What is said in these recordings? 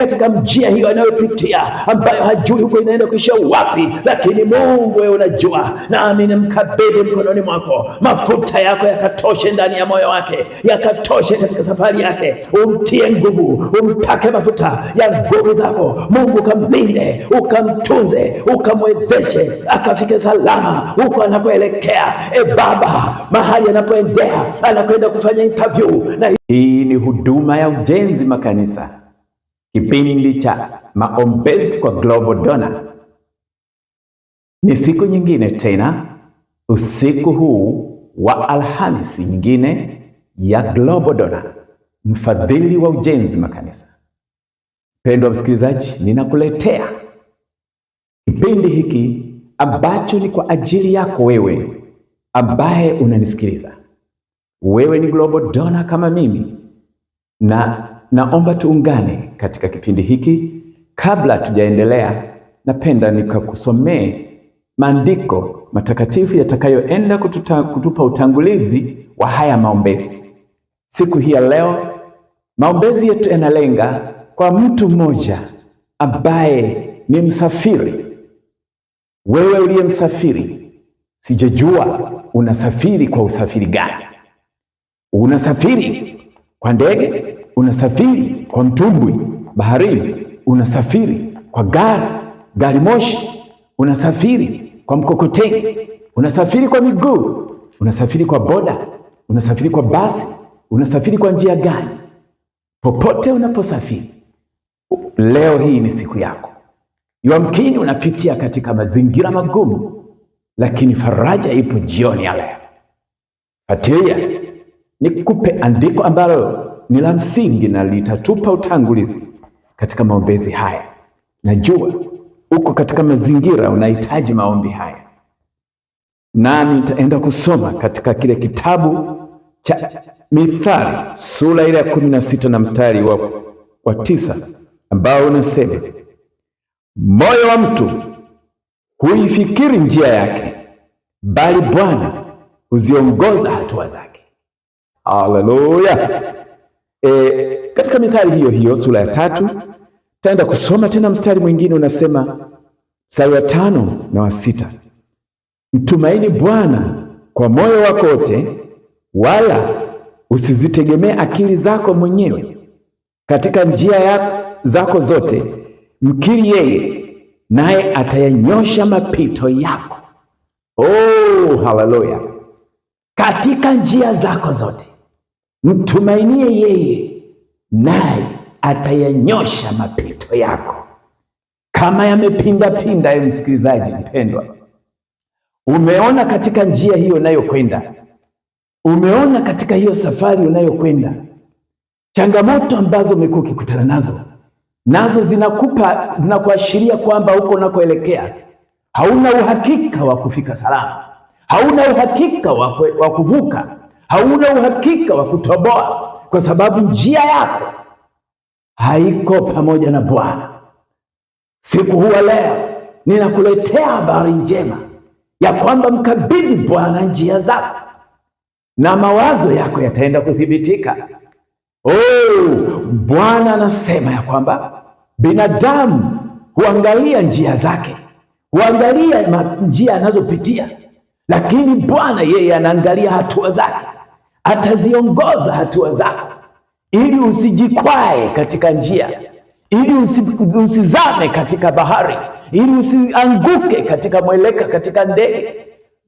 katika njia hiyo anayopitia, ambayo hajui huko inaenda kuisha wapi, lakini Mungu wewe unajua. Nami nimkabidhi mkononi mwako, mafuta yako yakatoshe ndani ya moyo wake, yakatoshe katika safari yake. Umtie nguvu, umpake mafuta ya nguvu zako. Mungu kamlinde, ukamtunze, ukamwezeshe akafike salama huko anakoelekea. Baba, mahali anapoendea, anakwenda kufanya interview. Na hii ni huduma ya Ujenzi Makanisa, kipindi cha maombezi kwa Global Donor. Ni siku nyingine tena, usiku huu wa Alhamisi nyingine ya Global Donor, mfadhili wa Ujenzi Makanisa. Mpendwa msikilizaji, ninakuletea kipindi hiki ambacho ni kwa ajili yako wewe ambaye unanisikiliza. Wewe ni Global Donor kama mimi, na naomba tuungane katika kipindi hiki. Kabla tujaendelea, napenda nikakusomee maandiko matakatifu yatakayoenda kutupa utangulizi wa haya maombezi. Siku hii ya leo, maombezi yetu yanalenga kwa mtu mmoja ambaye ni msafiri. Wewe uliye msafiri, sijajua unasafiri kwa usafiri gani. Unasafiri kwa ndege, unasafiri kwa mtumbwi baharini, unasafiri kwa gari moshi, unasafiri kwa mkokoteni, unasafiri kwa miguu, unasafiri kwa boda, unasafiri kwa basi, unasafiri kwa njia gani? Popote unaposafiri, leo hii ni siku yako. Yamkini unapitia katika mazingira magumu, lakini faraja ipo jioni ya leo. Fuatilia nikupe andiko ambalo ni la msingi na litatupa utangulizi katika maombezi haya. Najua uko katika mazingira unahitaji maombi haya, nami nitaenda kusoma katika kile kitabu cha Mithali sura ile ya 16 na mstari wa 9, ambao unasema, moyo wa mtu huifikiri njia yake, bali Bwana huziongoza hatua zake. Haleluya! Katika Mithali hiyo hiyo sura ya 3 taenda kusoma tena mstari mwingine unasema, mstari wa 5 na wa 6, mtumaini Bwana kwa moyo wako wote, wala usizitegemee akili zako mwenyewe. Katika njia zako zote mkiri yeye, naye atayanyosha mapito yako. Oh, haleluya! Katika njia zako zote mtumainie yeye, naye atayanyosha mapito yako. Kama yamepinda pinda, msikilizaji mpendwa, umeona katika njia hiyo unayokwenda, umeona katika hiyo safari unayokwenda, changamoto ambazo umekuwa ukikutana nazo zinakuashiria kwamba huko unakoelekea hauna uhakika wa kufika salama, hauna uhakika wa kuvuka, hauna uhakika wa kutoboa, kwa sababu njia yako haiko pamoja na Bwana. Siku huwa leo ninakuletea habari njema ya kwamba mkabidhi Bwana njia zako na mawazo yako yataenda kuthibitika. Bwana anasema ya kwamba binadamu huangalia njia zake, huangalia njia anazopitia, lakini Bwana yeye anaangalia hatua zake. Ataziongoza hatua zako ili usijikwae katika njia, ili usizame katika bahari, ili usianguke katika mweleka katika ndege.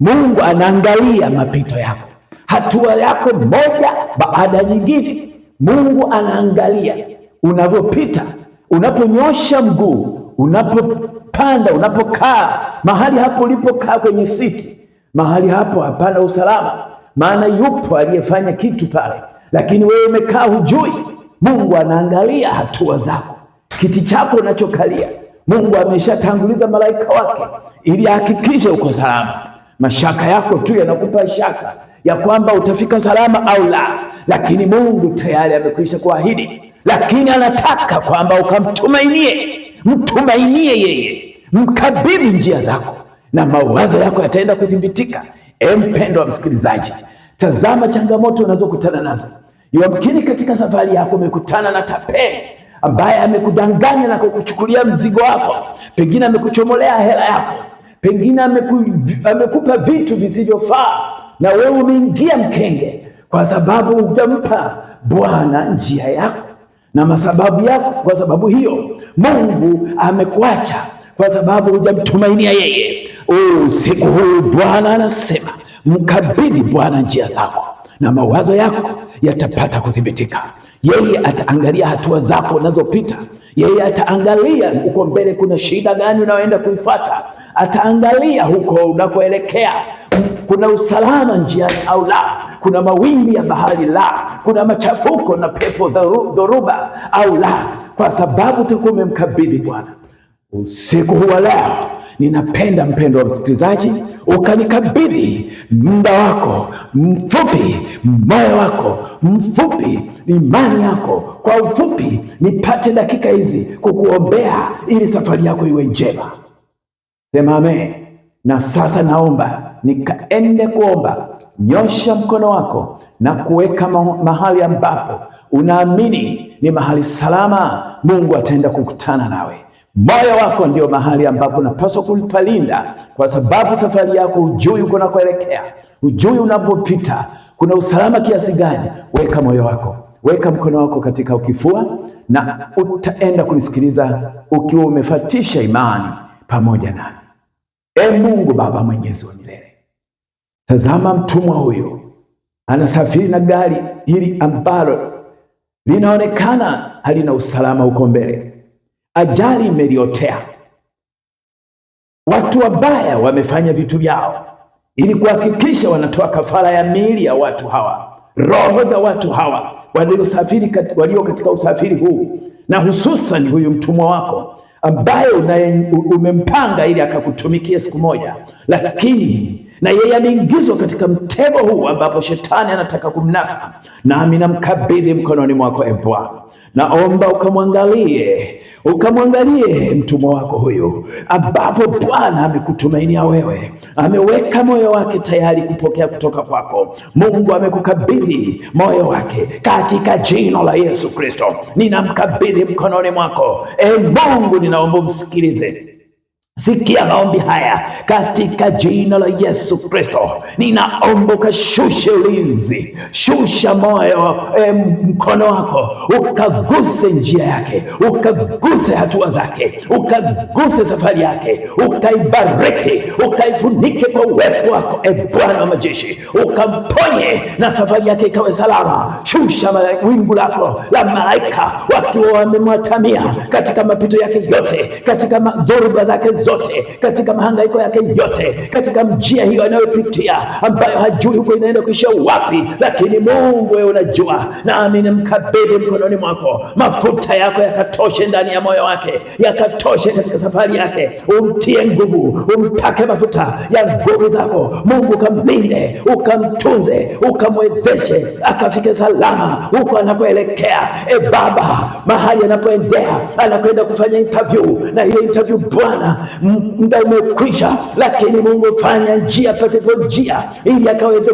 Mungu anaangalia mapito yako, hatua yako moja baada ya nyingine. Mungu anaangalia unavyopita, unaponyosha mguu, unapopanda, unapokaa. Mahali hapo ulipokaa kwenye siti, mahali hapo hapana usalama, maana yupo aliyefanya kitu pale, lakini wewe umekaa hujui. Mungu anaangalia hatua zako, kiti chako unachokalia. Mungu ameshatanguliza malaika wake ili ahakikishe uko salama. Mashaka yako tu yanakupa shaka ya kwamba utafika salama au la, lakini Mungu tayari amekwisha kuahidi. Lakini anataka kwamba mtumainie yeye, mkabidhi njia zako na mawazo yako yataenda kuthibitika. Mpendwa msikilizaji, tazama changamoto unazokutana nazo. Yamkini katika safari yako umekutana na tapeli ambaye amekudanganya na kukuchukulia mzigo wako, pengine amekuchomolea hela yako, pengine amekupa vitu visivyofaa, na wewe umeingia mkenge kwa sababu hujampa Bwana njia yako na masababu yako. Kwa sababu hiyo Mungu amekuacha kwa sababu hujamtumainia yeye. Usiku huu Bwana anasema mkabidhi Bwana njia zako na mawazo yako yatapata kuthibitika. Yeye ataangalia hatua zako unazopita. Yeye ataangalia uko mbele kuna shida gani unaoenda kuifuata. Ataangalia huko unakoelekea kuna usalama njiani au la, kuna mawimbi ya bahari la, kuna machafuko na pepo dhoruba au la, kwa sababu utakuwa umemkabidhi Bwana. Usiku huu wa leo ninapenda mpendo wa msikilizaji, ukanikabidhi muda wako mfupi, moyo wako mfupi, imani yako kwa ufupi, nipate dakika hizi kukuombea ili safari yako iwe njema. Sema amen. Na sasa naomba nikaende kuomba. Nyosha mkono wako na kuweka mahali ambapo unaamini ni mahali salama. Mungu ataenda kukutana nawe. Moyo wako ndio mahali ambapo unapaswa kulipalinda, kwa sababu safari yako hujui uko unakoelekea, hujui unapopita kuna usalama kiasi gani. Weka moyo wako, weka mkono wako katika kifua, na utaenda kunisikiliza ukiwa umefatisha imani pamoja nami. Mungu Baba mwenyezi wa milele, tazama mtumwa huyu anasafiri na gari hili ambalo linaonekana halina usalama huko mbele. Ajali imeliotea. Watu wabaya wamefanya vitu vyao ili kuhakikisha wanatoa kafara ya miili ya watu hawa, roho za watu hawa walio katika usafiri huu, na hususan huyu mtumwa wako ambaye umempanga ili akakutumikia siku moja, lakini na yeye ameingizwa katika mtego huu ambapo shetani anataka kumnasa. Nami namkabidhi mkononi mwako Bwana. Naomba ukamwangalie mtumwa wako huyu, ambapo Bwana amekutumainia wewe, ameweka moyo wake tayari kupokea kutoka kwako. Mungu amekukabidhi moyo wake katika jina la Yesu Kristo. Ninamkabidhi mkononi mwako. Mungu, ninaomba umsikilize. Sikia maombi haya katika jina la Yesu Kristo. Ninaomba ukashushe ulinzi, shusha moyo, mkono wako ukaguse njia yake, ukaguse hatua zake, ukaguse safari yake, ukaibariki, ukaifunike kwa uwepo wako, Bwana wa majeshi, ukamponye na safari yake ikawe salama. Shusha wingu lako la malaika wakiwa wamemwatamia katika mapito yake yote, katika dhoruba zake zote, katika mahangaiko yake yote, katika njia hiyo anayopitia ambayo hajui huko inaenda kuishia wapi, lakini Mungu wewe unajua. Nami namkabidhi mkononi mwako. Mafuta yako yakatoshe ndani ya moyo wake, yakatoshe katika safari yake. Umtie nguvu, umpake mafuta ya nguvu zako. Mungu kamlinde, ukamtunze, ukamwezeshe akafike salama huko anakoelekea. Baba, mahali anapoendea, anakwenda kufanya interview, na hiyo interview Bwana muda umekwisha, lakini Mungu fanya njia pasipo njia ili akaweze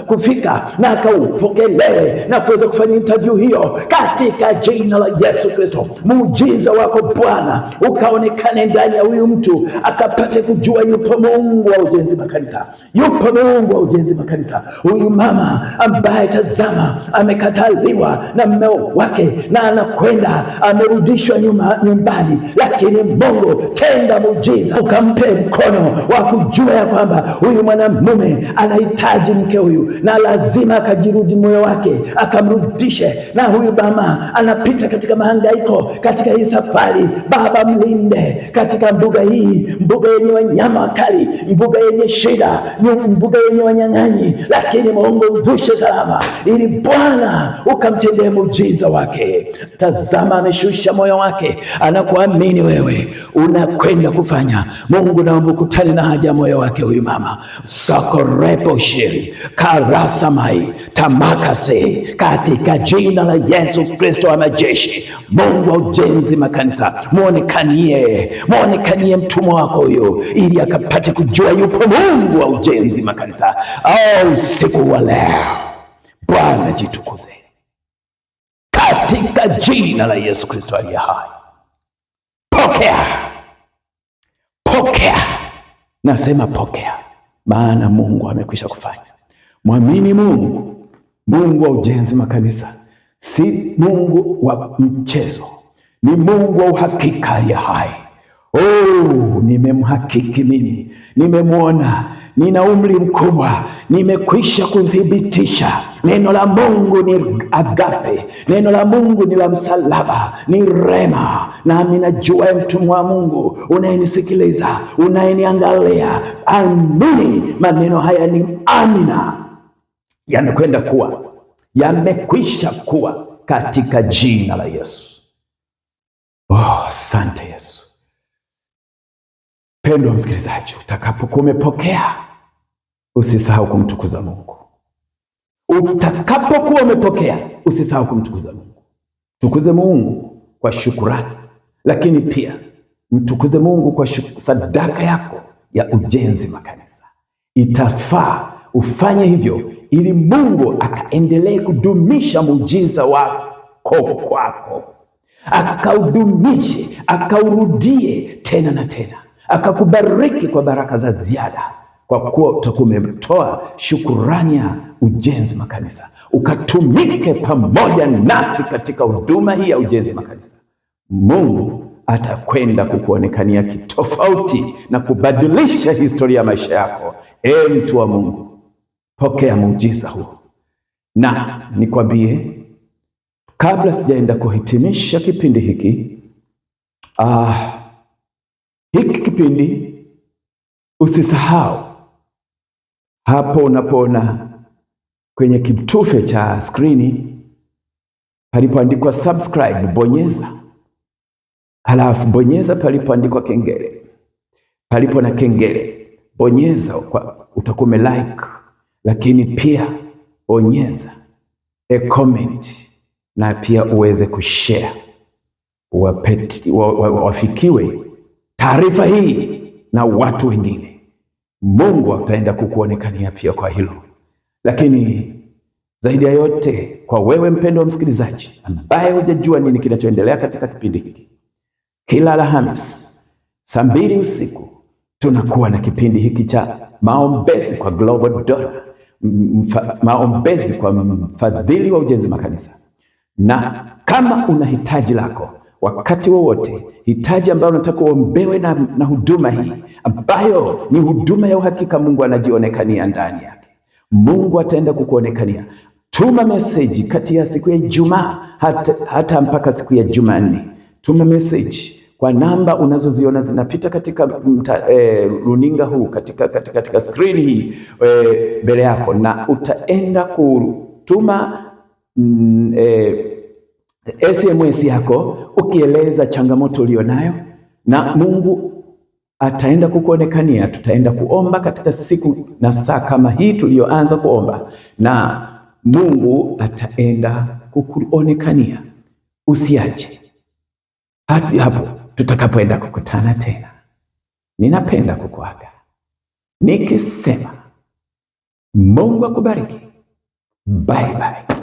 kufika na akaupokelewe na kuweza kufanya interview hiyo katika jina la Yesu Kristo. Muujiza wako Bwana ukaonekane ndani ya huyu mtu, akapate kujua yupo Mungu wa ujenzi makanisa, yupo Mungu wa ujenzi makanisa. Huyu mama ambaye tazama amekataliwa na mume wake na anakwenda amerudishwa nyumbani, lakini Mungu tenda muujiza, ukampe mkono wa kujua ya kwamba huyu mwanamume anahitaji mke huyu na lazima akajirudi moyo wake akamrudishe. Na huyu mama anapita katika mahangaiko katika hii safari, Baba mlinde katika mbuga hii, mbuga yenye wanyama wakali, mbuga yenye shida, mbuga yenye wanyang'anyi, lakini Mungu mvushe salama ili Bwana ukamtendee muujiza wake. Tazama ameshusha moyo wake, anakuamini wewe unakwenda kufanya. Mungu naomba ukutane na haja moyo wake huyu mama. Sakorepo shiri karasa mai tamakase katika jina la Yesu Kristo wa majeshi. Mungu wa ujenzi makanisa, muonekanie mtumwa wako huyu ili akapate kujua yupo Mungu wa ujenzi makanisa. Usiku wa leo Bwana jitukuze katika jina la Yesu Kristo aliye hai. Pokea, pokea, nasema pokea, maana Mungu amekwisha kufanya. Mwamini Mungu. Mungu wa Ujenzi Makanisa si Mungu wa mchezo, ni Mungu wa uhakika aliye hai. Nimemhakiki mimi, nimemwona, nina umri mkubwa, nimekwisha kuthibitisha. Neno la Mungu ni agape, neno la Mungu ni la msalaba, ni rema. Nami najua mtumwa wa Mungu unayenisikiliza, unayeniangalia, amini maneno haya ni amina, yamekwenda kuwa, yamekwisha kuwa katika jina la Yesu. Asante Yesu. Pendwa msikilizaji, utakapokuwa umepokea, usisahau kumtukuza Mungu. Utakapokuwa umepokea, usisahau kumtukuza Mungu. Tukuze Mungu kwa shukrani, lakini pia mtukuze Mungu kwa sadaka yako ya Ujenzi Makanisa. Itafaa ufanye hivyo ili Mungu akaendelee kudumisha muujiza wako kwako, akaudumishe, akaurudie tena na tena, akakubariki kwa baraka za ziada, kwa kuwa utakuwa umetoa shukurani ya Ujenzi Makanisa, ukatumike pamoja nasi katika huduma hii ya Ujenzi Makanisa. Mungu atakwenda kukuonekania kitofauti na kubadilisha historia ya maisha yako. Mtu wa Mungu, pokea muujiza huu. Na nikwambie, kabla sijaenda kuhitimisha kipindi hiki, hiki kipindi usisahau hapo unapoona kwenye kitufe cha skrini palipoandikwa subscribe, bonyeza. Halafu bonyeza palipoandikwa kengele. Palipo na kengele, bonyeza, utakuwa like. Lakini pia bonyeza comment, na pia uweze kushare, wafikiwe taarifa hii na watu wengine. Mungu ataenda kukuonekania pia kwa hilo. Lakini zaidi ya yote, kwa wewe mpendwa msikilizaji ambaye hujajua nini kinachoendelea katika kipindi hiki, kila Alhamisi saa 2 usiku tunakuwa na kipindi hiki cha maombezi kwa Global Donor, maombezi kwa mfadhili wa Ujenzi Makanisa. Na kama una hitaji lako wakati wowote, hitaji ambalo unataka uombewe na huduma hii ambayo ni huduma ya uhakika, Mungu anajionekania ndani yake, Mungu ataenda kukuonekania. Tuma meseji kati ya siku ya Ijumaa hata mpaka siku ya Jumanne. Tuma meseji kwa namba unazoziona zinapita katika runinga huu, katika screen hii mbele yako, na utaenda kutuma SMS yako ukieleza changamoto ulionayo, na Mungu ataenda kukuonekania. Tutaenda kuomba katika siku na saa kama hii tulioanza kuomba, na Mungu ataenda kukuonekania. Usiache hadi hapo tutakapoenda kukutana tena. Ninapenda kukuaga nikisema Mungu akubariki. Bye bye.